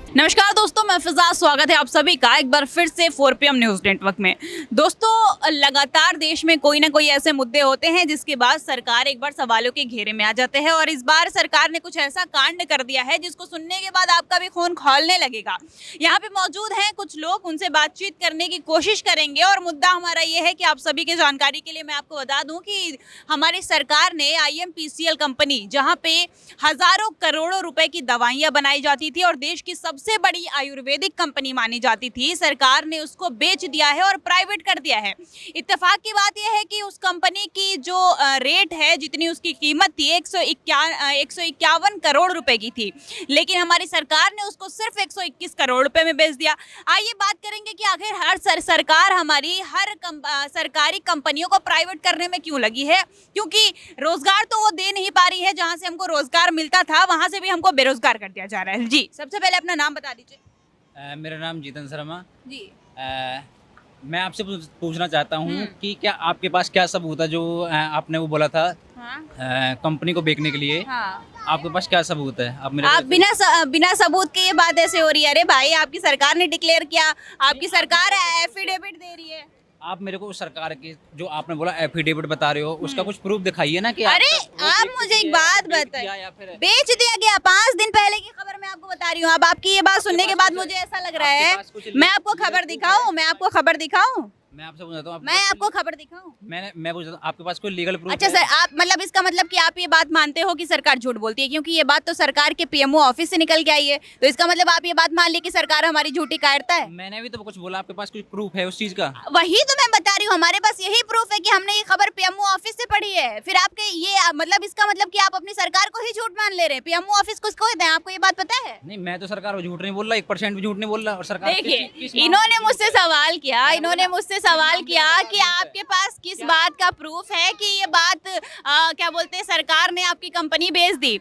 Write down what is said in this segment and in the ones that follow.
नमस्कार दोस्तों, मैं फिजा। स्वागत है आप सभी का एक बार फिर से 4 PM न्यूज़ नेटवर्क में। दोस्तों, लगातार देश में कोई ना कोई ऐसे मुद्दे होते हैं जिसके बाद सरकार एक बार सवालों के घेरे में आ जाते हैं और इस बार सरकार ने कुछ ऐसा कांड कर दिया है जिसको सुनने के बाद आपका भी खून खौलने लगेगा। यहाँ पे मौजूद हैं कुछ लोग, उनसे बातचीत करने की कोशिश करेंगे और मुद्दा हमारा ये है कि आप सभी की जानकारी के लिए मैं आपको बता दूं कि हमारी सरकार ने IMPCL कंपनी, जहाँ पे हजारों करोड़ों रुपए की दवाइयाँ बनाई जाती थी और देश की सबसे बड़ी आयुर्वेदिक कंपनी मानी जाती थी, सरकार ने उसको बेच दिया है और प्राइवेट कर दिया है। इत्तेफाक की बात यह है कि उस कंपनी की जो रेट है, जितनी उसकी कीमत थी 151 करोड़ रुपए की थी, लेकिन हमारी सरकार ने उसको सिर्फ 121 करोड़ रुपए में बेच दिया। आइए बात करेंगे कि आखिर सरकार हमारी सरकारी कंपनियों को प्राइवेट करने में क्यों लगी है, क्योंकि रोजगार तो वो दे नहीं पा रही है। जहां से हमको रोजगार मिलता था वहां से भी हमको बेरोजगार कर दिया जा रहा है। जी, सबसे पहले अपना नाम बता दीजिए। मेरा नाम जीतन शर्मा। जी। मैं आपसे पूछना चाहता हूँ कि क्या आपके पास क्या सबूत है जो आपने वो बोला था हाँ। कंपनी को बेचने के लिए। हाँ। आपके पास क्या सबूत है? आप बिना सबूत के ये बात ऐसे हो रही है? अरे भाई, आपकी सरकार ने डिक्लेयर किया, आपकी सरकार एफिडेविट दे रही है। आप मेरे को सरकार के जो आपने बोला एफिडेविट बता रहे हो, उसका कुछ प्रूफ दिखाइए ना कि अरे आप मुझे एक बात बताइए, बेच दिया गया 5 दिन पहले की खबर मैं आपको बता रही हूँ। अब आपकी ये बात सुनने के बाद मुझे ऐसा लग रहा है मैं आपको खबर दिखाऊं, मैं आपसे पूछता हूँ, मैं आपको खबर दिखाऊं। मैं पूछता हूँ आपके पास कोई लीगल प्रूफ अच्छा सर, आप मतलब इसका मतलब कि आप ये बात मानते हो कि सरकार झूठ बोलती है, क्योंकि ये बात तो सरकार के PMO ऑफिस से निकल के आई है, तो इसका मतलब आप ये बात मान ली कि सरकार हमारी झूठी कायरता है। मैंने भी तो कुछ बोला, आपके पास कोई प्रूफ है उस चीज का? वही तो मैं बता रही हूँ, हमारे पास यही प्रूफ है कि हमने ये खबर PMO ऑफिस से पढ़ी है। फिर आपके ये मतलब इसका मतलब कि आप अपनी सरकार को ही झूठ मान ले रहे हैं। PMO ऑफिस किसको कहते हैं, आपको ये बात पता है? नहीं, मैं तो सरकार को झूठ नहीं बोल रहा, 1% भी झूठ नहीं बोल रहा। और सरकार देखिए, इन्होंने मुझसे सवाल किया कि आपके पास किस बात का प्रूफ है कि ये बात क्या बोलते हैं, सरकार ने आपकी कंपनी बेच दी।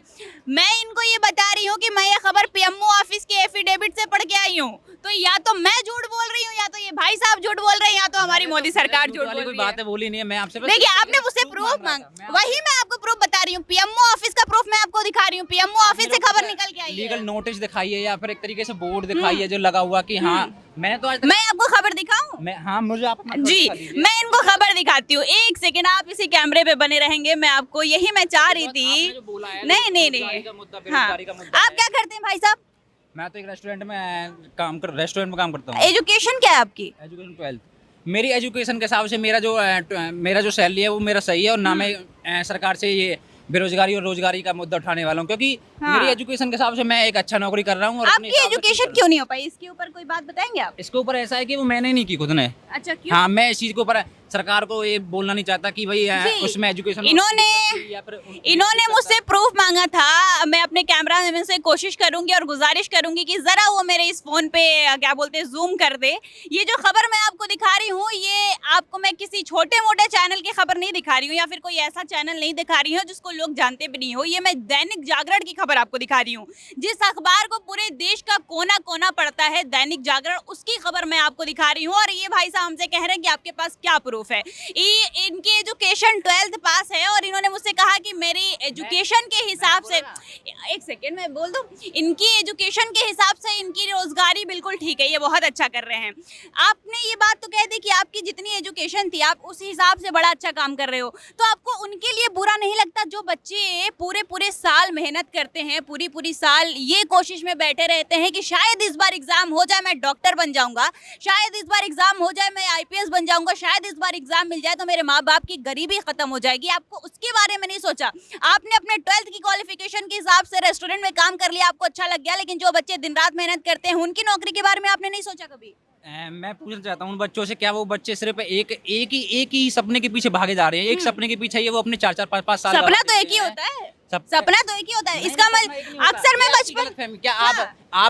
मैं इनको ये बता रही हूँ कि मैं ये खबर PMO ऑफिस के एफिडेविट से पढ़ के आई हूँ। तो या तो मैं झूठ बोल रही हूँ, या तो ये भाई साहब झूठ बोल रहे हैं, या तो हमारी मोदी सरकार झूठ बोल रही है। कोई बात है बोली नहीं है। मैं आपसे देखिए, आपने मुझसे प्रूफ वही मैं आपको प्रूफ बता रही हूँ। PMO ऑफिस का प्रूफ मैं आपको दिखा रही हूँ। PMO ऑफिस से खबर निकल के आई है। लीगल नोटिस दिखाइए या फिर एक तरीके से बोर्ड दिखाइए जो लगा हुआ कि हाँ मैंने तो आज मैं आपको खबर दिखाऊं? हाँ, मुझे आप जी, मैं इनको खबर दिखाती हूँ। एक सेकंड, आप इसी कैमरे पे बने रहेंगे। मैं आपको यही मैं चाह रही थी। नहीं। हाँ, आप क्या करते हैं भाई साहब? मैं तो एक रेस्टोरेंट में काम करता हूँ। एजुकेशन क्या है आपकी? Education 12th। मेरी एजुकेशन के हिसाब से मेरा जो सैलरी है वो मेरा सही है, और ना मैं सरकार से ये बेरोजगारी और रोजगारी का मुद्दा उठाने वाला हूँ, क्योंकि मेरी एजुकेशन के हिसाब से मैं एक अच्छा नौकरी कर रहा हूँ। आपकी एजुकेशन क्यों नहीं हो पाई, इसके ऊपर कोई बात बताएंगे आप? इसके ऊपर ऐसा है कि वो मैंने नहीं की खुद ने। अच्छा, क्यों? हाँ, मैं इस चीज के ऊपर सरकार को ये बोलना नहीं चाहता कि भाई उसमें एजुकेशन। इन्होंने मुझसे प्रूफ मांगा था। मैं अपने कैमरा मैन से कोशिश करूंगी और गुजारिश करूंगी कि जरा वो मेरे इस फोन पे क्या बोलते हैं जूम कर दे। ये जो खबर मैं आपको दिखा रही हूँ, ये आपको मैं किसी छोटे मोटे चैनल की खबर नहीं दिखा रही हूँ, या फिर कोई ऐसा चैनल नहीं दिखा रही हूँ जिसको लोग जानते भी नहीं हो। ये मैं दैनिक जागरण की खबर आपको दिखा रही हूँ, जिस अखबार को पूरे देश का कोना कोना पढ़ता है, दैनिक जागरण, उसकी खबर मैं आपको दिखा रही हूँ। और ये भाई साहब हमसे कह रहे हैं कि आपके पास क्या प्रूफ है। इनकी एजुकेशन 12th पास है और इन्होंने मुझसे कहा कि मेरी एजुकेशन के हिसाब से, एक सेकेंड मैं बोल दूं, इनकी एजुकेशन के हिसाब से इनकी रोजगारी बिल्कुल ठीक है, ये बहुत अच्छा कर रहे हैं। आपने ये बात तो कह दी कि आपकी जितनी एजुकेशन थी आप उस हिसाब से बड़ा अच्छा काम कर रहे हो, तो आपको उनके लिए बुरा नहीं लगता जो बच्चे पूरे साल मेहनत करते हैं, पूरी साल ये कोशिश में बैठे रहते हैं कि शायद इस बार एग्जाम हो जाए मैं डॉक्टर बन जाऊंगा, शायद इस बार एग्जाम हो जाए मैं IPS बन जाऊंगा, शायद इस बार एग्जाम मिल जाए तो मेरे माँ बाप की गरीबी खत्म हो जाएगी। आपको उसके बारे में नहीं सोचा। आपने अपने 12th की क्वालिफिकेशन के हिसाब से रेस्टोरेंट में काम कर लिया, आपको अच्छा लग गया, लेकिन जो बच्चे दिन रात मेहनत करते हैं उनकी नौकरी के बारे में आपने नहीं सोचा कभी? मैं पूछना चाहता हूँ उन बच्चों से, क्या वो बच्चे सिर्फ एक ही सपने के पीछे भागे जा रहे हैं? एक सपने के पीछे ये वो अपने 4-4, 5-5 साल सपना तो एक ही होता है। सपना तो एक ही होता है। इसका मतलब अक्सर मैं बचपन, क्या आप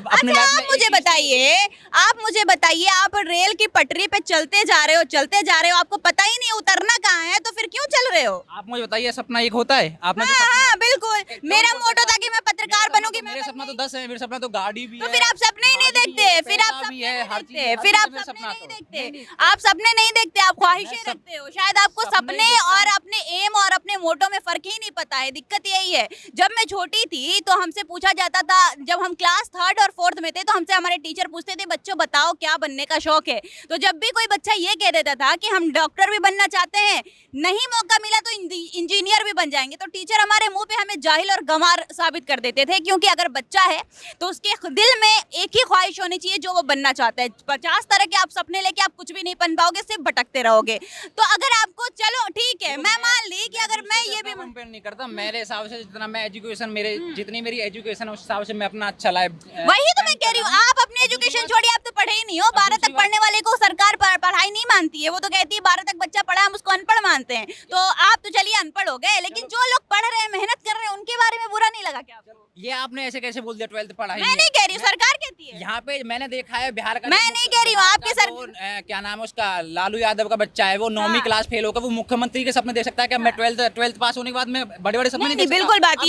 अपने अच्छा, आप मुझे बताइए, आप रेल की पटरी पे चलते जा रहे हो, आपको पता ही नहीं उतरना कहाँ है, तो फिर क्यों चल रहे हो? आप मुझे बताइए, सपना एक होता है? आपने हाँ, बिल्कुल। मेरा मोटो था कि मैं पत्रकार बनूंगी। मेरा सपना तो 10 है मेरे सपना, तो गाड़ी भी तो है, फिर आप सपने ही नहीं गाड़ी भी देखते, है, फिर आप पैसा सपने भी है, नहीं हर चीज़ देखते, है, हर फिर चीज़ आप है मेरा सपने सपना नहीं तो। देखते, नहीं, आप सपने नहीं देखते, आप ख्वाहिशें मैं रखते हो। शायद आपको सपने सपने देखता और हूँ। अपने एम और अपने मोटो में फर्क ही नहीं पता है। दिक्कत यही है। जब मैं छोटी थी तो हमसे पूछा जाता था, जब हम क्लास 3rd और 4th में थे तो हमसे हमारे टीचर पूछते थे, बच्चों बताओ क्या बनने का शौक है। तो जब भी कोई बच्चा ये कह देता था कि हम डॉक्टर भी बनना चाहते हैं, नहीं मौका मिला तो इंजीनियर भी बन जाएंगे, तो टीचर हमारे मुंह पे हमें जाहिल और गंवार साबित कर देते थे। क्योंकि अगर बच्चा है तो उसके दिल में एक ही ख्वाहिश होनी चाहिए जो वो बनना चाहता है। 50 तरह के आप सपने लेके आप कुछ भी नहीं बन पाओगे, सिर्फ भटकते रहोगे। तो अगर आपको, चलो ठीक है, मैं मान ली कि अगर मैं ये भी कंपेयर नहीं करता, मेरे हिसाब से जितना मैं एजुकेशन, मेरे जितनी मेरी एजुकेशन है उस हिसाब से मैं अपना अच्छा लाइफ, वही तो मैं कह रही हूँ, आप अपनी एजुकेशन छोड़िए, आप तो पढ़े ही नहीं हो। 12 तक पढ़ने वाले को सरकार पढ़ाई नहीं मानती है, वो तो कहती है 12 तक बच्चा पढ़ा हम उसको अनपढ़ मानते हैं। तो आप तो चलिए अनपढ़ हो गए, लेकिन जो लोग पढ़ रहे हैं, मेहनत कर रहे हैं, उनके बारे में बुरा नहीं लगा क्या आपको? ये आपने ऐसे कैसे बोल दिया 12th पढ़ाई मैं नहीं कह रही हूँ, सरकार कहती है। यहाँ पे मैंने देखा है बिहार का, मैं नहीं कह रही हूँ, आपके सर क्या नाम है उसका, लालू यादव का बच्चा है, वो 9वीं क्लास फेल होकर वो मुख्यमंत्री के सपने देख सकता है क्या? मैं 12th पास होने के बाद मैं बड़े बड़े सपने नहीं, नहीं नहीं, देख बिल्कुल सकता? बात,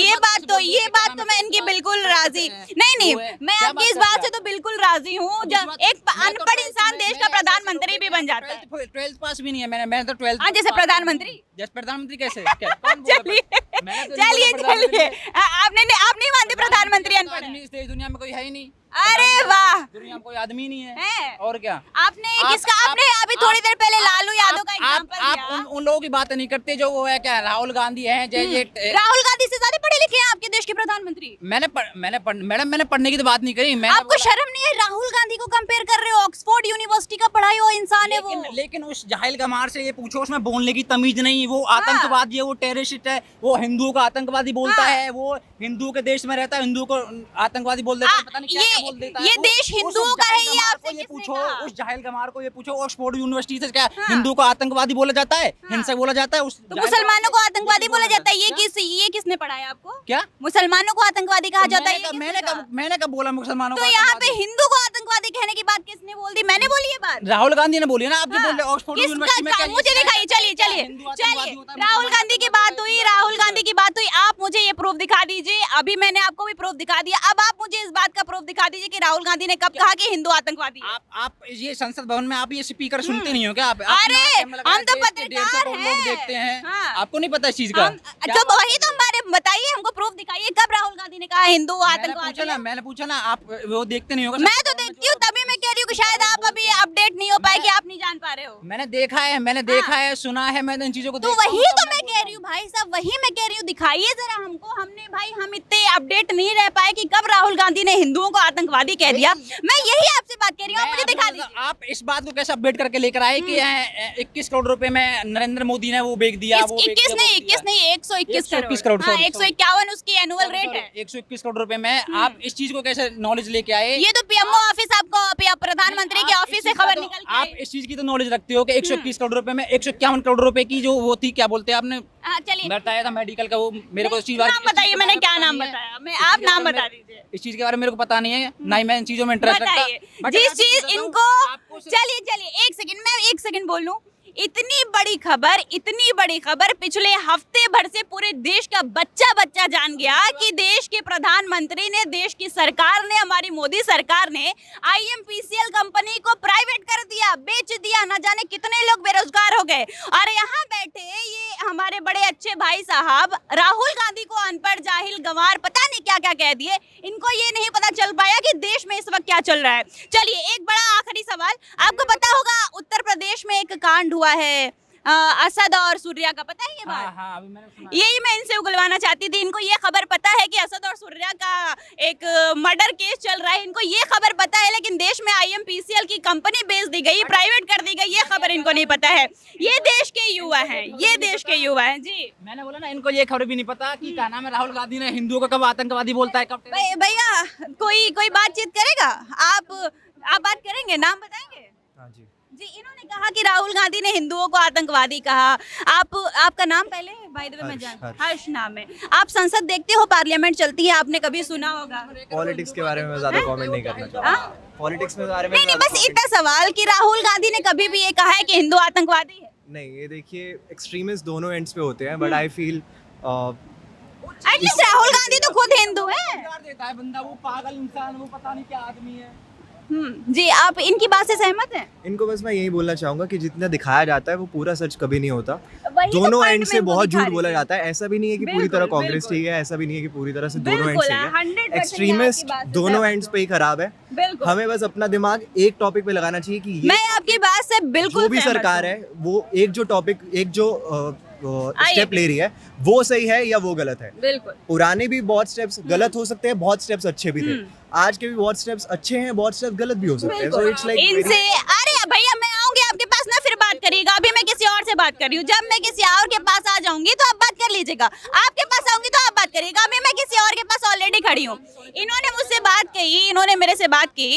ये बात तो मैं इनकी बिल्कुल राजी नहीं, मैं आपकी इस बात से तो बिल्कुल राजी हूँ। एक अनपढ़ इंसान देश का प्रधानमंत्री भी बन जाता है। 12th पास भी नहीं है मैंने तो 12th। हाँ, जैसे प्रधानमंत्री। जैसे प्रधानमंत्री कैसे? कौन बोला चलिए मैंने तो नहीं चलिए बोला चलिए, आप नहीं मानते प्रधानमंत्री अनपढ़ है? आदमी इस देश दुनिया में कोई है ही नहीं। अरे वाह, दुनिया में कोई आदमी नहीं है। है। और क्या? आपने किसका, आपने अभी थोड़ी देर पहले लालू यादव का एग्जांपल आप दिया। उन लोगों की बातें नहीं करते जो वो है क्या, राहुल गांधी है, राहुल गांधी से ज्यादा पढ़े लिखे हैं आपके देश के प्रधानमंत्री। मैंने पढ़ने की तो बात नहीं करी। आपको शर्म नहीं है? राहुल गांधी को कंपेयर कर रहे हो, ऑक्सफोर्ड यूनिवर्सिटी का पढ़ाई हुआ इंसान है वो। लेकिन उस जाहिल गमार से ये पूछो, उसमें बोलने की तमीज नहीं। वो आतंकवादी है, वो टेररिस्ट है, वो हिंदू का आतंकवादी बोलता है, वो हिंदू के देश में रहता है, हिंदू को आतंकवादी बोल देता है, पता नहीं क्या बोल देता है। ये देश हिंदुओं का है, ये आपसे ये किसने पूछो, कहा? उस जाहिल गमार को ये पूछो, ऑक्सफोर्ड यूनिवर्सिटी से क्या हिंदू को आतंकवादी बोला जाता है, हिंसक बोला जाता है? तो मुसलमानों को आतंकवादी बोला जाता है, ये किसने पढ़ाया आपको? क्या मुसलमानों को आतंकवादी कहा जाता है? मैंने कब बोला मुसलमानों तो को? यहाँ पे हिंदू को आतंकवादी कहने की बात किसने बोल दी? मैंने बोली ये बात? राहुल गांधी ने बोली ना। आप जो बोल रहे ऑक्सफोर्ड किसका यूनिवर्सिटी में क्या, मुझे दिखाइए, चलिए राहुल गांधी की बात हुई, आप मुझे ये प्रूफ दिखा दीजिए। अभी मैंने आपको भी प्रूफ दिखा दिया, अब आप मुझे इस बात का प्रूफ दिखा दीजिए कि राहुल गांधी ने कब कहा कि हिंदू आतंकवादी है। आप ये संसद भवन में आप ये स्पीकर सुनते नहीं हो क्या? आप अरे, हम तो 150 पत्रकार करोड़ हैं। लोग देखते हैं। हाँ। आपको नहीं पता इस चीज का? तो वही तो हमारे बताइए, हमको प्रूफ दिखाइए, कब राहुल गांधी ने कहा हिंदू आतंकवादी है? मैंने पूछा ना, आप वो देखते नहीं होगा। मैं तो देखती हूँ, तभी मैं कह रही हूँ कि शायद आप अभी अपडेट नहीं हो पाए कि आप नहीं जान पा रहे हो। मैंने देखा है, सुना है, मैं इन चीजों को तो देखता वही हूँ, तो मैं कह रही हूँ भाई साहब, वही मैं कह रही हूँ, दिखाइए जरा हमको। हम इतने अपडेट नहीं रह पाए कि कब राहुल गांधी ने हिंदुओं को आतंकवादी कह दिया। मैं यही आपसे बात कह रही हूँ, आप मुझे दिखा दीजिए। आप इस बात को कैसे अपडेट करके लेकर आए कि 21 करोड़ रुपए में नरेंद्र मोदी ने वो बेच दिया? 21 नहीं 121 करोड़, 151 उसकी एनुअल रेट है। 121 करोड़ रुपए में आप इस चीज को कैसे नॉलेज लेके आए? ये तो पीएमओ ऑफिस, आपको प्रधानमंत्री के ऑफिस से खबर निकल के आप इस चीज की तो नॉलेज रखते हो कि 121 करोड़ रुपए में 151 करोड़ रुपए की जो वो थी, क्या बोलते हैं आपने चलिए बताया था मेडिकल का, वो मेरे को इस चीज नाम बताइए, मैंने क्या नाम बताया? आप नाम बता दीजिए। इस चीज के बारे में मेरे को पता नहीं है, ना ही मैं इन चीजों में इंटरेस्ट रखता। बताइए जिस चीज इनको, चलिए एक सेकंड, मैं एक सेकंड बोल लूं। इतनी बड़ी खबर पिछले हफ्ते भर से पूरे देश का बच्चा जान गया कि देश के प्रधानमंत्री ने, देश की सरकार ने, हमारी मोदी सरकार ने IMPCL कंपनी को प्राइवेट कर दिया, बेच दिया। ना जाने कितने लोग बेरोजगार हो गए। और यहाँ बैठे ये हमारे बड़े अच्छे भाई साहब राहुल गांधी को अनपढ़, जाहिल, गंवार, पता नहीं क्या क्या कह दिए। इनको ये नहीं पता चल पाया कि देश में इस वक्त क्या चल रहा है। चलिए एक बड़ा आखिरी सवाल, आपको पता होगा उत्तर प्रदेश में एक कांड हुआ है असद और सूर्या का, पता है ये बात? हाँ, अभी मैंने सुना। यही मैं इनसे उगलवाना चाहती थी। इनको ये खबर पता है कि असद और सूर्या का एक मर्डर केस चल रहा है, इनको ये खबर पता है, लेकिन देश में IMPCL की कंपनी बेच दी गई, प्राइवेट कर दी गई, ये खबर इनको नहीं पता है। ये देश के युवा हैं, जी। मैंने बोला ना, इनको ये खबर भी नहीं पता कि क्या नाम है, राहुल गांधी ने हिंदुओं को कब आतंकवादी बोलता है, कब। भैया कोई बातचीत करेगा? आप बात करेंगे, नाम बताएंगे? हाँ जी। जी, इन्होंने कहा कि राहुल गांधी ने हिंदुओं को आतंकवादी कहा। आपका नाम पहले बाय द वे मैं जान, हर्ष नाम है। आप संसद देखते हो, पार्लियामेंट चलती है, आपने कभी सुना होगा? पॉलिटिक्स के बारे में मैं ज्यादा कमेंट नहीं करना चाहता। पॉलिटिक्स में बारे में नहीं, बस इतना सवाल कि राहुल गांधी ने कभी भी ये कहा है कि हिंदू आतंकवादी है? नहीं, ये देखिए एक्सट्रीमिस्ट दोनों एंड्स पे होते हैं, but I feel at least Rahul Gandhi तो खुद हिंदू है। देता है बंदा, वो पागल इंसान, वो पता नहीं क्या आदमी है। जी, आप इनकी बात से सहमत हैं? इनको बस मैं यही बोलना चाहूंगा कि जितना दिखाया जाता है वो पूरा सच कभी नहीं होता। वही तो दोनों point एंड मैं से वो बहुत दिखा झूठ रही बोला थी। जाता है। ऐसा भी नहीं है कि पूरी बिल्कुल, तरह कांग्रेस बिल्कुल। ठीक है, ऐसा भी नहीं है कि पूरी तरह से दोनों एंड बिल्कुल, सही है। 100% एक्सट्रीमिस्ट मैं आपकी बात से दोनों सहमत एंड्स पे ही खराब है। बिल्कुल। हमें बस अपना दिमाग एक टॉपिक पे लगाना चाहिए कि ये मैं आपकी बात से बिल्कुल जो भी सहमत सरकार हूँ। है वो एक जो टॉपिक, एक जो आइए स्टेप ले रही है वो सही है या वो गलत है। बिल्कुल। पुराने भी बहुत स्टेप्स गलत हो सकते हैं, बहुत स्टेप्स अच्छे भी थे। हम्म। आज के भी बहुत स्टेप्स अच्छे हैं, बहुत स्टेप्स गलत भी हो सकते हैं। सो इट्स लाइक इनसे अरे भैया मैं आऊंगी आपके पास ना, फिर बात करिएगा। अभी मैं किसी और से बात कर रही हूँ, जब मैं किसी और के पास आ जाऊंगी तो आप बात कर लीजिएगा। आपके पास आऊंगी तो आप बात करिएगा। अभी मैं किसी और के पास ऑलरेडी खड़ी हूँ। इन्होंने मुझसे बात कही, इन्होंने मेरे से बात की।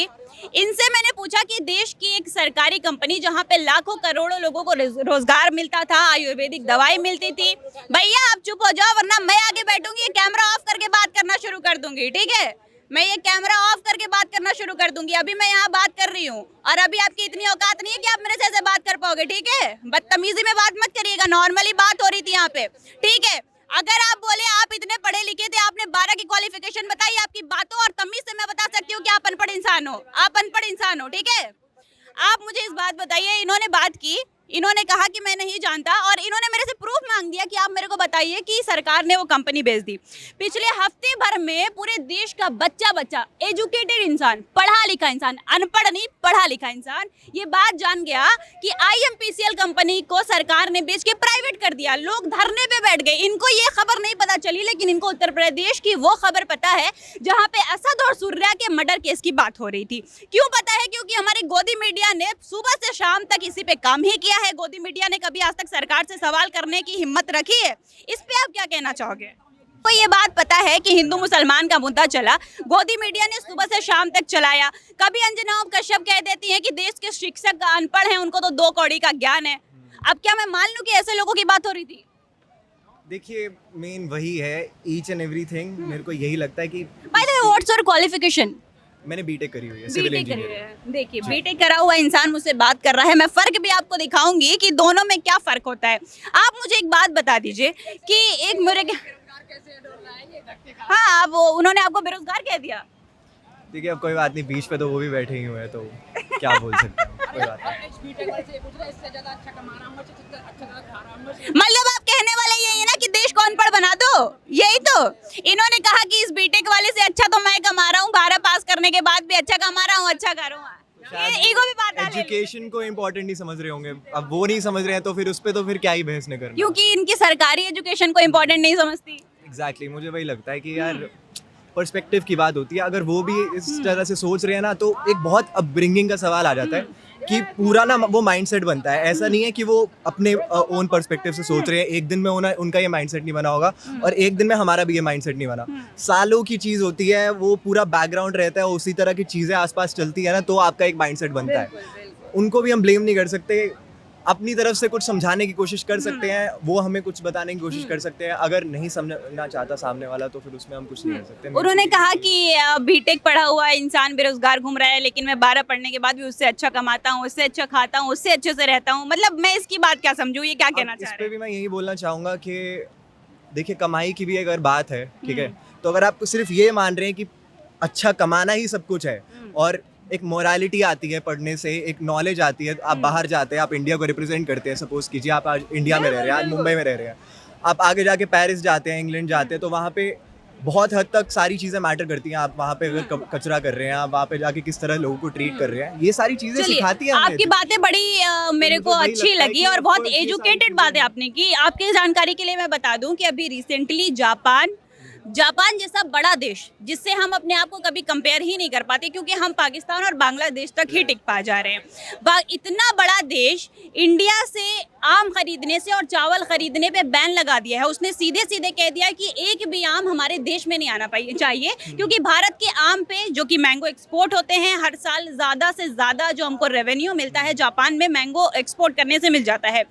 इनसे मैंने पूछा कि देश की एक सरकारी कंपनी जहाँ पे लाखों करोड़ों लोगों को रोजगार मिलता था, आयुर्वेदिक दवाई मिलती थी। भैया आप चुप हो जाओ वरना मैं आगे बैठूंगी, ये कैमरा ऑफ करके बात करना शुरू कर दूंगी, ठीक है? मैं ये कैमरा ऑफ करके बात करना शुरू कर दूंगी। अभी मैं यहाँ बात कर रही हूँ और अभी आपकी इतनी औकात नहीं है कि आप मेरे से ऐसे बात कर पाओगे, ठीक है? बदतमीजी में बात मत करिएगा, नॉर्मली बात हो रही थी यहाँ पे, ठीक है? अगर आप बोले आप इतने पढ़े लिखे थे, आपने 12 की क्वालिफिकेशन बताई, आपकी बातों और तमीज से मैं बता सकती हूँ कि आप अनपढ़ इंसान हो, आप अनपढ़ इंसान हो, ठीक है? आप मुझे इस बात बताइए। इन्होंने बात की, इन्होंने कहा कि मैं नहीं जानता और इन्होंने मेरे से प्रूफ मांग दिया कि आप मेरे को बताइए कि सरकार ने वो कंपनी बेच दी। पिछले हफ्ते भर में पूरे देश का बच्चा एजुकेटेड इंसान, पढ़ा लिखा इंसान, अनपढ़ नहीं पढ़ा लिखा इंसान, ये बात जान गया कि IMPCL कंपनी को सरकार ने बेच के प्राइवेट कर दिया। लोग धरने पे बैठ गए। इनको ये खबर नहीं पता चली, लेकिन इनको उत्तर प्रदेश की वो खबर पता है जहाँ पे असद और सूर्या के मर्डर केस की बात हो रही थी। क्यों पता है? क्योंकि हमारी गोदी मीडिया ने सुबह से शाम तक इसी पे काम ही किया है। गोदी मीडिया ने कभी आज तक सरकार से सवाल करने की हिम्मत रखी है? इस पे आप क्या कहना चाहोगे? तो ये बात पता है कि हिंदू मुसलमान का मुद्दा चला, गोदी मीडिया ने सुबह से शाम तक चलाया। कभी अंजना कश्यप कह देती हैं कि देश के शिक्षक अनपढ़ हैं, उनको तो 2 कौड़ी का ज्ञान है। अब क्या मैं मान लूं कि ऐसे लोगों की बात हो रही थी? देखिए मेन वही है, ईच एंड एवरीथिंग। मेरे को यही लगता है कि by the way what's your qualification? मैंने बीटेक करी हुई है, सिविल बीटेक करी इंजीनियरिंग। है। देखिए बीटेक करा हुआ इंसान मुझसे बात कर रहा है, मैं फर्क भी आपको दिखाऊंगी कि दोनों में क्या फर्क होता है। आप मुझे एक बात बता दीजिए कि एक मेरे हाँ आप उन्होंने आपको बेरोजगार कह दिया? देखिए अब कोई बात नहीं, बीच पे तो वो भी बैठे ही हुए हैं, तो क्या बोल सकते हैं, कोई बात नहीं। मतलब आप कहने वाले यही है ना कि देश को अनपढ़ बना दो, यही तो? इन्होंने कहा कि इस बीटेक वाले से अच्छा तो मैं कमा रहा हूँ, 12 पास करने के बाद भी अच्छा कमा रहा हूँ, अच्छा करूँगा। ये ईगो भी बात आ रही है। एजुकेशन को इम्पोर्टेंट नहीं समझ रहे होंगे। अब वो नहीं समझ रहे हैं तो फिर उस पे तो फिर क्या ही बहस न करना। क्योंकि इनकी सरकारी एजुकेशन को इम्पोर्टेंट नहीं समझती। एग्जैक्टली मुझे वही लगता है कि यार पर्सपेक्टिव की बात होती है। अगर वो भी इस तरह से सोच रहे हैं ना, तो एक बहुत अपब्रिंगिंग का सवाल आ जाता है कि पूरा ना वो माइंडसेट बनता है। ऐसा नहीं है कि वो अपने ओन पर्सपेक्टिव से सोच रहे हैं। एक दिन में उनका ये माइंडसेट नहीं बना होगा और एक दिन में हमारा भी ये माइंडसेट नहीं बना। सालों की चीज़ होती है, वो पूरा बैकग्राउंड रहता है, उसी तरह की चीज़ें आसपास चलती है ना, तो आपका एक माइंडसेट बनता है। उनको भी हम ब्लेम नहीं कर सकते। अपनी तरफ से कुछ समझाने की कोशिश कर सकते हैं, वो हमें कुछ बताने की कोशिश कर सकते हैं। अगर नहीं समझना चाहता सामने वाला तो फिर उसमें हम कुछ नहीं कर सकते। उन्होंने कहा कि बीटेक पढ़ा हुआ इंसान बेरोजगार घूम रहा है, लेकिन मैं 12 पढ़ने के बाद भी उससे अच्छा कमाता हूँ, उससे अच्छा खाता हूँ, उससे अच्छे से रहता हूँ। मतलब मैं इसकी बात क्या समझूँ? ये क्या कहना चाह इस रहे पे हैं? भी मैं यही बोलना चाहूँगा कि देखिए कमाई की भी अगर बात है, ठीक है, तो अगर आप सिर्फ ये मान रहे हैं कि अच्छा कमाना ही सब कुछ है और एक मोरालिटी आती है पढ़ने से, एक नॉलेज आती है, आप बाहर जाते हैं, आप इंडिया को रिप्रेजेंट करते हैं। सपोज कीजिए आप आज इंडिया में रह रहे हैं, आज मुंबई में रह रहे हैं, आप आगे जाके पेरिस जाते हैं, इंग्लैंड जाते हैं, तो वहाँ पे बहुत हद तक सारी चीज़ें मैटर करती हैं। आप वहाँ पे अगर कचरा कर रहे हैं, आप वहाँ पे जाके किस तरह लोगों को ट्रीट कर रहे हैं, ये सारी चीज़ें चलिए, सिखाती है हमें। आपकी बातें बड़ी मेरे को मुझे वही अच्छी लगता है लगी कि और of बहुत course ये सारी एजुकेटेड बातें आपने की। आपके जानकारी के लिए मैं बता दूं कि अभी रिसेंटली जापान जैसा बड़ा देश, जिससे हम अपने आप को कभी कंपेयर ही नहीं कर पाते, क्योंकि हम पाकिस्तान और बांग्लादेश तक ही टिक पा जा रहे हैं। इतना बड़ा देश इंडिया से आम खरीदने से और चावल खरीदने पे बैन लगा दिया है। उसने सीधे सीधे कह दिया कि एक भी आम हमारे देश में नहीं आना चाहिए, क्योंकि भारत के आम पे, जो कि मैंगो एक्सपोर्ट होते हैं, हर साल ज़्यादा से ज़्यादा जो हमको रेवेन्यू मिलता है जापान में मैंगो एक्सपोर्ट करने से मिल जाता है।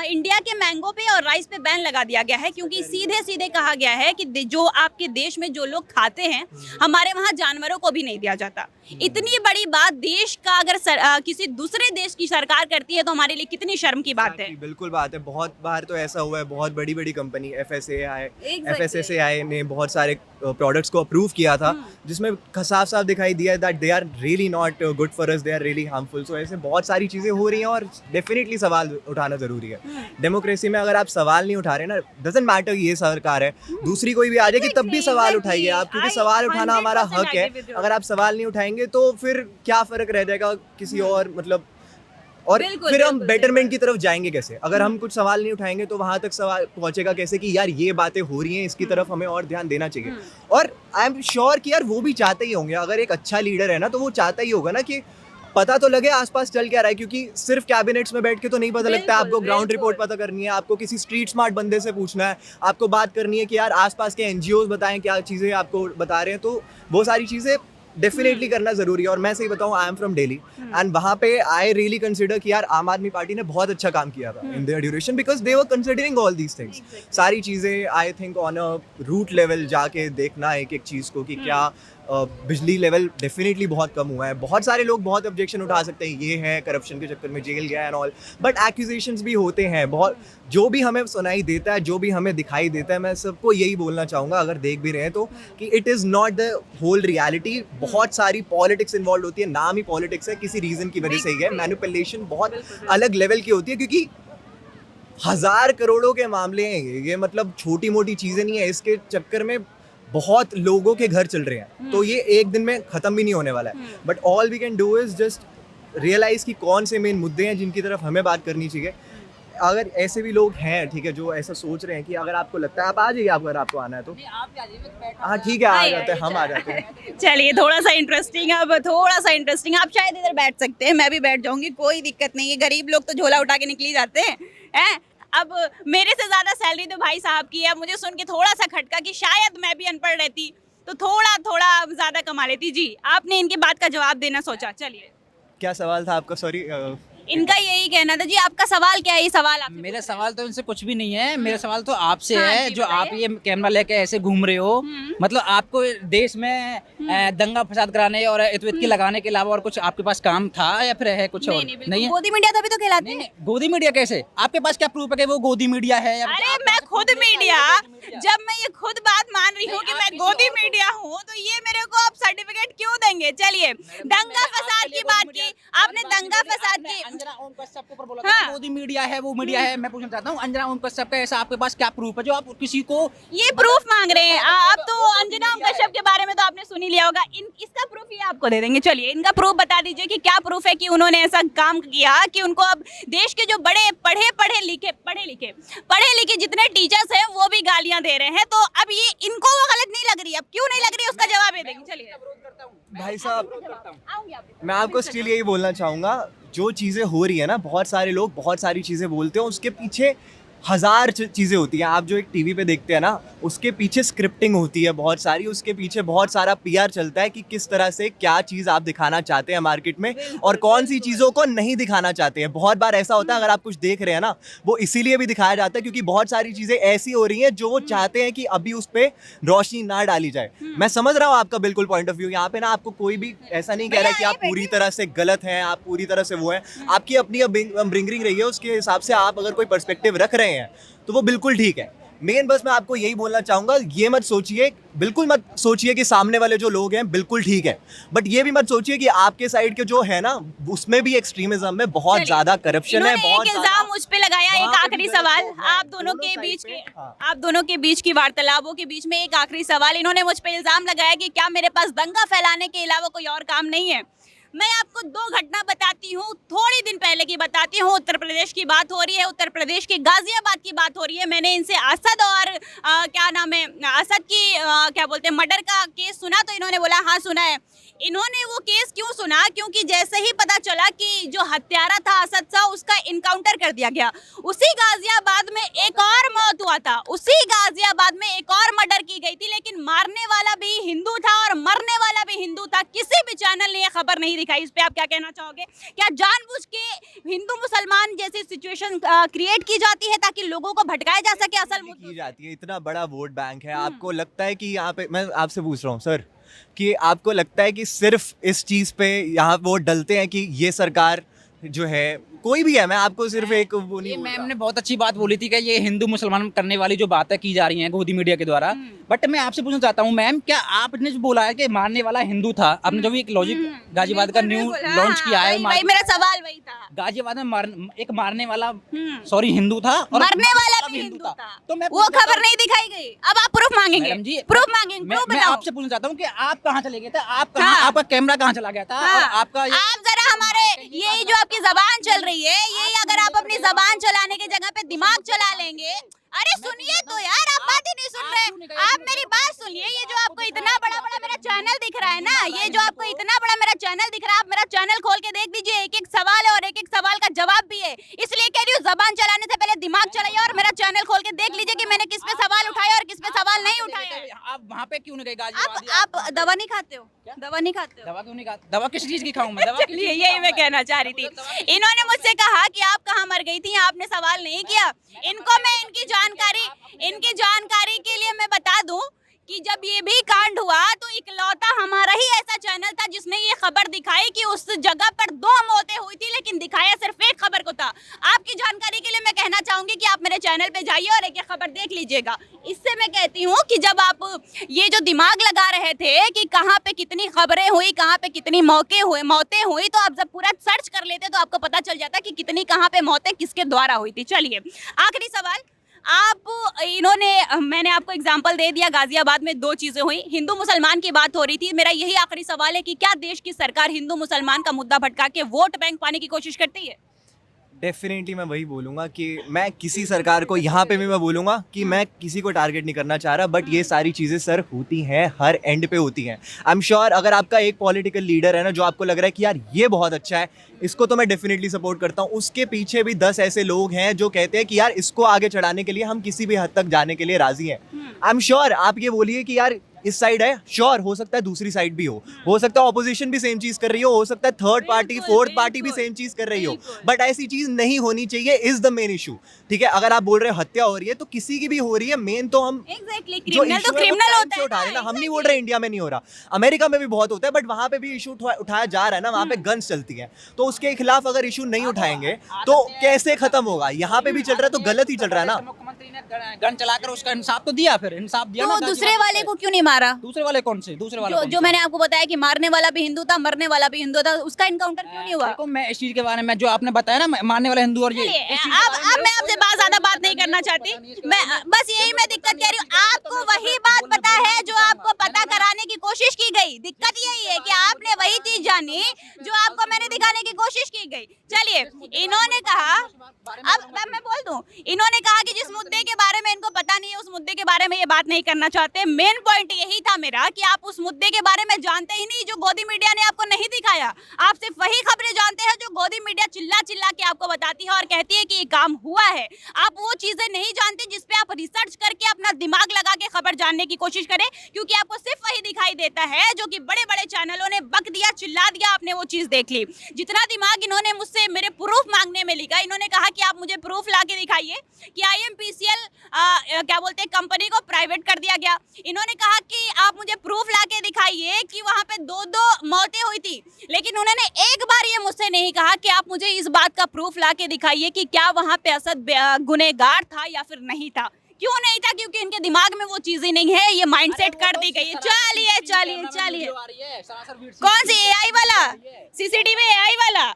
इंडिया के मैंगो पे और राइस पे बैन लगा दिया गया है, क्योंकि सीधे सीधे कहा गया है कि से जो आपके देश में जो लोग खाते हैं, हमारे वहाँ जानवरों को भी नहीं दिया जाता। इतनी बड़ी बात देश का अगर किसी दूसरे देश की सरकार करती है तो हमारे लिए कितनी शर्म की बात है। बिल्कुल बात है। बहुत बार तो ऐसा हुआ है, बहुत बड़ी बड़ी कंपनी FSSAI ने बहुत सारे प्रोडक्ट्स को अप्रूव किया था जिसमें साफ साफ दिखाई दिया that they are really not good for us, they are really harmful. So ऐसे बहुत सारी चीज़ें हो रही हैं और डेफिनेटली सवाल उठाना ज़रूरी है। डेमोक्रेसी में अगर आप सवाल नहीं उठा रहे ना, डजंट मैटर ये सरकार है, दूसरी कोई भी आ जाएगी तब भी सवाल उठाइए आप, क्योंकि सवाल उठाना हमारा हक है। अगर आप सवाल नहीं उठाएंगे तो फिर क्या फ़र्क रह जाएगा किसी और, मतलब और फिर हम बेटरमेंट की तरफ जाएंगे कैसे? अगर हम कुछ सवाल नहीं उठाएंगे तो वहां तक सवाल पहुंचेगा कैसे कि यार ये बातें हो रही हैं, इसकी तरफ हमें और ध्यान देना चाहिए। और आई एम श्योर कि यार वो भी चाहते ही होंगे, अगर एक अच्छा लीडर है ना तो वो चाहता ही होगा ना कि पता तो लगे आसपास चल क्या रहा है, क्योंकि सिर्फ कैबिनेट्स में बैठ के तो नहीं पता लगता। आपको ग्राउंड रिपोर्ट पता करनी है, आपको किसी स्ट्रीट स्मार्ट बंदे से पूछना है, आपको बात करनी है कि यार आसपास के NGOs बताएं क्या चीज़ें आपको बता रहे हैं, तो वो सारी चीज़ें डेफिनेटली करना जरूरी है। और मैं सही बताऊं, I am from Delhi and वहाँ पे आई रियली कंसिडर कि यार आम आदमी पार्टी ने बहुत अच्छा काम किया था in their duration, because they were considering all these things. सारी चीज़ें I think on a root level जाके देखना एक एक चीज़ को कि क्या बिजली लेवल डेफिनेटली बहुत कम हुआ है। बहुत सारे लोग बहुत ऑब्जेक्शन उठा सकते हैं, ये है करप्शन के चक्कर में जेल गया एंड ऑल, बट एक्यूजेशंस भी होते हैं बहुत। जो भी हमें सुनाई देता है, जो भी हमें दिखाई देता है, मैं सबको यही बोलना चाहूँगा अगर देख भी रहे हैं तो, कि it is not the whole reality. बहुत सारी पॉलिटिक्स इन्वॉल्व होती है, नाम ही पॉलिटिक्स है, किसी रीज़न की वजह से ही है। मैनिपुलेशन बहुत अलग लेवल की होती है, क्योंकि 1000 करोड़ों के मामले हैं ये, मतलब छोटी मोटी चीज़ें नहीं है। इसके चक्कर में बहुत लोगों के घर चल रहे हैं, तो ये एक दिन में ख़त्म भी नहीं होने वाला है। But all we can do is just realise कि कौन से मेन मुद्दे हैं जिनकी तरफ हमें बात करनी चाहिए। अगर ऐसे भी लोग हैं, ठीक है, जो ऐसा सोच रहे हैं कि अगर आपको लगता है आप आ जाइए, अगर आपको आना है तो हाँ ठीक है, आ जाते हैं, हम आ जाते हैं। चलिए थोड़ा सा इंटरेस्टिंग, अब थोड़ा सा इंटरेस्टिंग, आप शायद इधर बैठ सकते हैं, मैं भी बैठ जाऊंगी, कोई दिक्कत नहीं है। गरीब लोग तो झोला उठा के निकली जाते हैं। अब मेरे से ज्यादा सैलरी तो भाई साहब की है। मुझे सुन के थोड़ा सा खटका कि शायद मैं भी अनपढ़ रहती तो थोड़ा थोड़ा ज्यादा कमा लेती। जी, आपने इनकी बात का जवाब देना सोचा। चलिए, क्या सवाल था आपका? सॉरी। इनका यही कहना था। जी, आपका सवाल क्या है? ये सवाल आप मेरा सवाल तो इनसे कुछ भी नहीं है, मेरा सवाल तो आपसे हाँ है, जी, जो आप बताइए। ये कैमरा लेके ऐसे घूम रहे हो, मतलब आपको देश में दंगा फसाद कराने और इतवित लगाने के अलावा और कुछ आपके पास काम था या फिर है कुछ और? नहीं है। गोदी मीडिया तभी तो कहलाते नहीं, हैं। नहीं, गोदी मीडिया कैसे? आपके पास क्या प्रूफ है कि वो गोदी मीडिया है? या अरे मैं खुद मीडिया, जब मैं ये खुद बात मान रही हूँ कि मैं गोदी मीडिया हूँ, तो ये मेरे को आप सर्टिफिकेट क्यों देंगे? चलिए, दंगा फसाद की बात की आपने, दंगा फसाद की। अंजना ओम कश्यप के ऊपर बोला था गोदी मीडिया है, वो मीडिया है। मैं पूछना चाहता हूँ, अंजना ओम कश्यप का ऐसा आपके पास क्या प्रूफ है जो आप किसी को ये प्रूफ मांग रहे हैं? अब तो अंजना कश्यप के बारे में तो आपने सुन ही लिया होगा। इसका प्रूफ ये आपको दे देंगे। चलिए, इनका प्रूफ बता दीजिए कि क्या प्रूफ है कि उन्होंने ऐसा काम किया कि उनको अब देश के जो बड़े पढ़े लिखे जितने टीचर्स हैं वो भी गालियां दे रहे हैं। तो अब ये इनको वो गलत नहीं लग रही, अब क्यों नहीं लग रही उसका जवाब ये देंगे। चलिए भाई साहब, आऊंगी आपके मैं आपको स्टिल यही बोलना चाहूँगा, जो चीज़ें हो रही है ना, बहुत सारे लोग बहुत सारी चीज़ें बोलते हैं, उसके पीछे 1000 चीज़ें होती हैं। आप जो एक टीवी पे देखते हैं ना, उसके पीछे स्क्रिप्टिंग होती है बहुत सारी, उसके पीछे बहुत सारा PR चलता है कि किस तरह से क्या चीज़ आप दिखाना चाहते हैं मार्केट में और कौन सी चीज़ों को नहीं दिखाना चाहते हैं। बहुत बार ऐसा होता है, अगर आप कुछ देख रहे हैं ना, वो इसीलिए भी दिखाया जाता है क्योंकि बहुत सारी चीज़ें ऐसी हो रही हैं जो वो चाहते हैं कि अभी उस पर रोशनी ना डाली जाए। मैं समझ रहा हूँ आपका बिल्कुल पॉइंट ऑफ व्यू। यहाँ पे ना आपको कोई भी ऐसा नहीं कह रहा है कि आप पूरी तरह से गलत हैं, आप पूरी तरह से वो हैं। आपकी अपनी अपब्रिंगिंग रही है, उसके हिसाब से आप अगर कोई पर्सपेक्टिव रख रहे हैं तो वो बिल्कुल ठीक है। मेन बस मैं आपको यही बोलना चाहूँगा, ये मत सोचिए, बिल्कुल मत सोचिए कि सामने वाले जो लोग हैं बिल्कुल ठीक है, बट ये भी मत सोचिए कि आपके साइड के जो है ना, उसमें भी एक्सट्रीमिज्म में बहुत ज़्यादा करप्शन है। बहुत इल्जाम मुझ पे लगाया। एक आखिरी सवाल, आप दोनों के बीच की वार्तालापों के बीच में एक आखिरी सवाल, इन्होंने मुझ पे इल्जाम लगाया कि क्या मेरे पास दंगा फैलाने के अलावा कोई और काम नहीं है। मैं आपको 2 घटना बताती हूँ, थोड़ी दिन पहले की बताती हूँ। उत्तर प्रदेश की बात हो रही है, उत्तर प्रदेश के गाजियाबाद की बात हो रही है। मैंने इनसे असद और क्या नाम है, असद की क्या बोलते हैं, मर्डर का केस सुना, तो इन्होंने बोला हाँ सुना है। इन्होंने वो केस क्यों सुना? क्योंकि जैसे ही पता चला कि जो हत्यारा था असद सा, उसका इनकाउंटर कर दिया गया। उसी गाजियाबाद में एक और मौत हुआ था, उसी गाजियाबाद में एक और मर्डर की गई थी, लेकिन मारने वाला भी हिंदू था और मरने वाला भी हिंदू था। किसी बेचारे चैनल ने ये खबर नहीं दिखाई, इस पे आप क्या कहना चाहोगे? क्या जानबूझ के हिंदू मुसलमान जैसी सिचुएशन क्रिएट की जाती है ताकि लोगों को भटकाया जा सके असल मुद्दों की से? जाती है? इतना बड़ा वोट बैंक है, आपको लगता है कि यहाँ पे, मैं आपसे पूछ रहा हूँ सर, कि आपको लगता है कि सिर्फ इस चीज़ पे यहाँ वोट डलते हैं कि ये सरकार जो है, कोई भी है, मैं आपको सिर्फ एक वो नहीं ये बोल मैम रहा। ने बहुत अच्छी बात बोली थी कि ये हिंदू मुसलमान करने वाली जो बातें की जा रही हैं गोदी मीडिया के द्वारा, बट मैं आपसे पूछना चाहता हूँ मैम, क्या आपने जो बोला है कि मारने वाला हिंदू था, आपने जो भी एक लॉजिक गाजियाबाद का न्यू लॉन्च किया है, वही मेरा सवाल वही था। गाजियाबाद में एक मारने वाला सॉरी हिंदू था और मरने वाला भी हिंदू था, तो मैं वो खबर नहीं दिखाई गई। अब आप प्रूफ मांगेंगे? मैडम जी, प्रूफ मांगेंगे, मैं प्रूफ मैं बताओ। आपसे पूछना चाहता हूँ कि आप कहाँ चले गए थे, आप कहाँ, हाँ। आपका कैमरा कहाँ चला गया था और आपका आप जरा हमारे यही जो आपकी जबान चल रही है, यही अगर आप अपनी जबान चलाने की जगह पे दिमाग चला लेंगे। अरे सुनिए तो यार, आप बात ही नहीं सुन रहे। आप मेरी बात सुनिए। ये जो आपको इतना बड़ा बड़ा मेरा चैनल दिख रहा है ना, ये जो आपको इतना बड़ा मेरा चैनल दिख रहा है, आप मेरा चैनल खोल के देख लीजिए, एक एक सवाल है और एक एक सवाल का जवाब भी है। इसलिए कह रही हूँ, जबान चलाने से पहले दिमाग चलाइए और मेरा चैनल खोल के देख लीजिए कि मैंने किस पे सवाल उठाया और किस पे सवाल नहीं उठाया। आप वहाँ पे क्यों नहीं गए गाजियाबाद? आप दवा नहीं खाते हो? दवा नहीं खाते हो? दवा क्यों नहीं खाते? दवा किस चीज की खाऊं मैं? दवा चलिए, यही मैं कहना चाह रही थी। इन्होंने मुझसे कहा कि आप कहाँ मर गई थी, आपने सवाल नहीं किया। इनको मैं इनकी जानकारी के लिए मैं बता दूं कि जब ये भी कांड हुआ तो इकलौता हमारा ही ऐसा चैनल था जिसने ये खबर दिखाई कि उस जगह पर 2 मौतें हुई थी, लेकिन दिखाया सिर्फ एक खबर को था। आपकी जानकारी के लिए मैं कहना चाहूंगी कि आप मेरे चैनल पे जाइए और एक एक खबर देख लीजिएगा। इससे मैं कहती हूँ कि जब आप ये जो दिमाग लगा रहे थे कि कहाँ पे कितनी खबरें हुई, कहाँ पे कितनी मौतें हुई, तो आप जब पूरा सर्च कर लेते तो आपको पता चल जाता कि कितनी कहाँ पे मौतें किसके द्वारा हुई थी। चलिए, आखिरी सवाल। मैंने आपको एग्जाम्पल दे दिया, गाजियाबाद में 2 चीजें हुई, हिंदू मुसलमान की बात हो रही थी। मेरा यही आखिरी सवाल है कि क्या देश की सरकार हिंदू मुसलमान का मुद्दा भटका के वोट बैंक पाने की कोशिश करती है? डेफिनेटली मैं वही बोलूँगा कि मैं किसी सरकार को, यहाँ पे भी मैं बोलूँगा कि मैं किसी को टारगेट नहीं करना चाह रहा, बट ये सारी चीज़ें सर होती हैं, हर एंड पे होती हैं। आई एम श्योर अगर आपका एक पॉलिटिकल लीडर है ना, जो आपको लग रहा है कि यार ये बहुत अच्छा है, इसको तो मैं डेफिनेटली सपोर्ट करता हूँ, उसके पीछे भी 10 ऐसे लोग हैं जो कहते हैं कि यार इसको आगे चढ़ाने के लिए हम किसी भी हद तक जाने के लिए राजी हैं। आई एम श्योर आप ये बोलिए कि यार इस साइड है, श्योर हो सकता है दूसरी साइड भी हो सकता है ऑपोजिशन भी सेम चीज कर रही हो सकता है थर्ड पार्टी, फोर्थ पार्टी भी सेम चीज कर रही हो, बट ऐसी चीज नहीं होनी चाहिए, इज द मेन इशू। ठीक है, अगर आप बोल रहे हो हत्या हो रही है तो किसी की भी हो रही है, मेन तो हम Exactly, जो criminal issue तो है वो criminal crime होता से है उठा रहे हैं ना, ना, हम नहीं बोल रहे इंडिया में नहीं हो रहा, अमेरिका में भी बहुत होता है, बट वहां पे भी इशू उठाया जा रहा है ना, वहां पे गन्स चलती हैं, तो उसके खिलाफ अगर इशू नहीं उठाएंगे तो कैसे खत्म होगा? यहाँ पे भी चल रहा है तो गलत ही चल रहा है ना। मुख्यमंत्री ने गन चलाकर उसका इंसाफ तो दिया, फिर इंसाफ दिया ना। तो दूसरे वाले को क्यों नहीं मारा? दूसरे वाले कौन से? दूसरे वाले जो मैंने आपको बताया कि मारने वाला भी हिंदू था, मरने वाला भी हिंदू था, उसका इनकाउंटर क्यों नहीं हुआ? देखो, मैं इस चीज के बारे में जो आपने बताया ना, मारने वाला हिंदू और ये, अब मैं आपसे ज्यादा बात नहीं करना चाहती, मैं बस यही मैं दिक्कत कह रही हूँ, आपको वही बात पता है जो आपको पता कराने की कोशिश की गई। दिक्कत यही है कि आपने वही चीज जानी जो आपको मैंने दिखाने की कोशिश की गई। चलिए, इन्होंने कहा, अब मैं बोल दूं, इन्होंने कहा कि जिस मुद्दे के बारे में इनको पता नहीं है उस मुद्दे के बारे में ये बात नहीं करना चाहते। मेन पॉइंट यही था मेरा कि आप उस मुद्दे के बारे में जानते ही नहीं जो गोदी मीडिया ने आपको नहीं दिखाया। आप सिर्फ वही खबरें जानते हैं जो गोदी मीडिया चिल्ला चिल्ला के आपको बताती है और कहती है कि ये काम हुआ है। आप वो चीजें नहीं जानते जिसपे आप रिसर्च करके अपना दिमाग लगा के खबर जानने की कोशिश करें, क्योंकि आपको सिर्फ वही दिखाई देता है जो कि बड़े बड़े चैनलों ने बक दिया, चिल्ला दिया, आपने वो चीज देख ली। जितना दिमाग इन्होंने मुझसे मेरे प्रूफ मांगने में लिखा, इन्होंने कहा कि आप मुझे प्रूफ ला के दिखाइए कि IMPCL क्या बोलते हैं कंपनी को प्राइवेट कर दिया गया। इन्होंने कहा कि आप मुझे प्रूफ ला के दिखाइए कि वहां पे 2 मौतें हुई थी, लेकिन उन्होंने एक बार ये मुझसे नहीं कहा कि आप मुझे इस बात का प्रूफ ला के दिखाइए कि क्या वहां पे असद गुनहगार था या फिर नहीं था। क्यों नहीं था? क्योंकि इनके दिमाग में वो चीजें नहीं है, ये माइंडसेट कर दी गई है। चलिए चलिए चलिए, कौन सी AI वाला? CCTV AI वाला?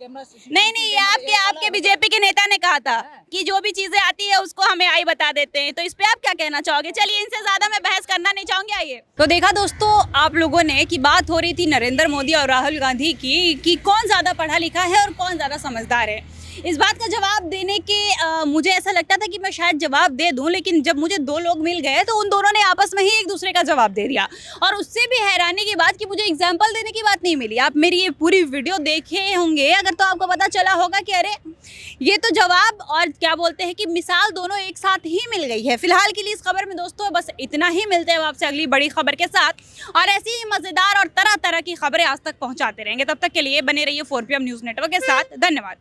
नहीं, ये आपके बीजेपी के नेता ने कहा था कि जो भी चीजें आती है उसको हमें AI बता देते हैं, तो इस पे आप क्या कहना चाहोगे? चलिए, इनसे ज्यादा मैं बहस करना नहीं चाहूंगी। आइए, तो देखा दोस्तों आप लोगों ने कि बात हो रही थी नरेंद्र मोदी और राहुल गांधी की कि कौन ज्यादा पढ़ा लिखा है और कौन ज्यादा समझदार है। इस बात का जवाब देने के मुझे ऐसा लगता था कि मैं शायद जवाब दे दूं, लेकिन जब मुझे दो लोग मिल गए तो उन दोनों ने आपस में ही एक दूसरे का जवाब दे दिया। और उससे भी हैरानी की बात कि मुझे एग्जाम्पल देने की बात नहीं मिली। आप मेरी ये पूरी वीडियो देखे होंगे अगर, तो आपको पता चला होगा कि अरे ये तो जवाब और क्या बोलते हैं कि मिसाल दोनों एक साथ ही मिल गई है। फिलहाल के लिए इस खबर में दोस्तों बस इतना ही। मिलते हैं आपसे अगली बड़ी खबर के साथ और ऐसी ही मजेदार और तरह तरह की खबरें आज तक पहुंचाते रहेंगे। तब तक के लिए बने रहिए 4PM न्यूज़ नेटवर्क के साथ। धन्यवाद।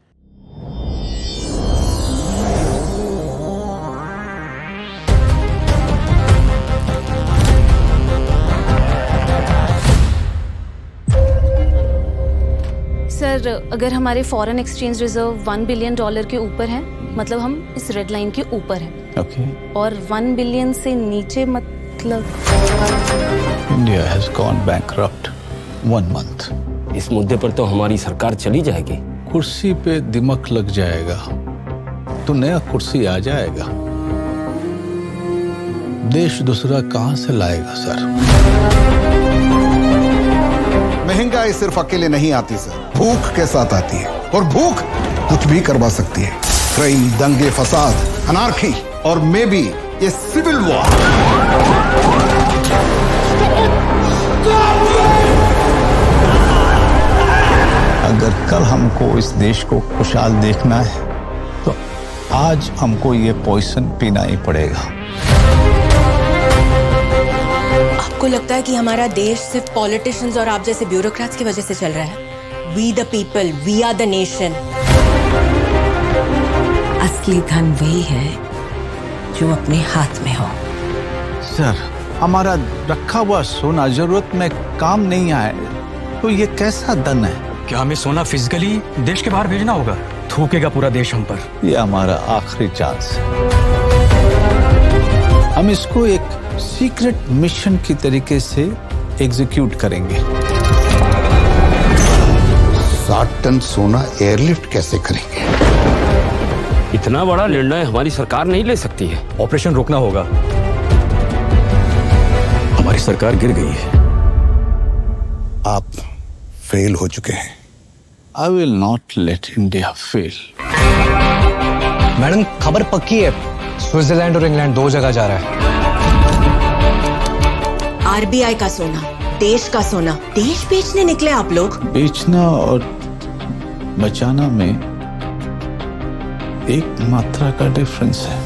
सर, अगर हमारे फॉरेन एक्सचेंज रिजर्व $1 बिलियन के ऊपर है, मतलब हम इस रेड लाइन के ऊपर हैं। Okay. और 1 बिलियन से नीचे मतलब India has gone bankrupt 1 month. इस मुद्दे पर तो हमारी सरकार चली जाएगी। कुर्सी पे दिमक लग जाएगा तो नया कुर्सी आ जाएगा। देश दूसरा कहां से लाएगा सर? महंगाई सिर्फ अकेले नहीं आती सर, भूख के साथ आती है और भूख कुछ भी करवा सकती है। क्राइम, दंगे, फसाद, अनार्की और मे बी ये सिविल वॉर। अगर कल हमको इस देश को खुशहाल देखना है तो आज हमको ये पॉइजन पीना ही पड़ेगा। आपको लगता है कि हमारा देश सिर्फ पॉलिटिशियंस और आप जैसे ब्यूरोक्रेट्स की वजह से चल रहा है? We the people, we are the nation. असली धन वही है जो अपने हाथ में हो। सर, हमारा रखा हुआ सोना जरूरत में काम नहीं आए तो ये कैसा धन है? क्या हमें सोना फिजिकली देश के बाहर भेजना होगा? थूकेगा पूरा देश हम पर। ये हमारा आखिरी चांस है। हम इसको एक सीक्रेट मिशन की तरीके से एग्जीक्यूट करेंगे। 60 टन सोना एयरलिफ्ट कैसे करेंगे? इतना बड़ा निर्णय हमारी सरकार नहीं ले सकती है। ऑपरेशन रोकना होगा। हमारी सरकार गिर गई है। आप फेल हो चुके हैं। I will not let India fail. Madam, खबर पक्की है, स्विट्जरलैंड और इंग्लैंड 2 जगह जा रहा है। आरबीआई का सोना, देश का सोना, देश बेचने निकले आप लोग। बेचना और बचाना में एक मात्रा का डिफरेंस है।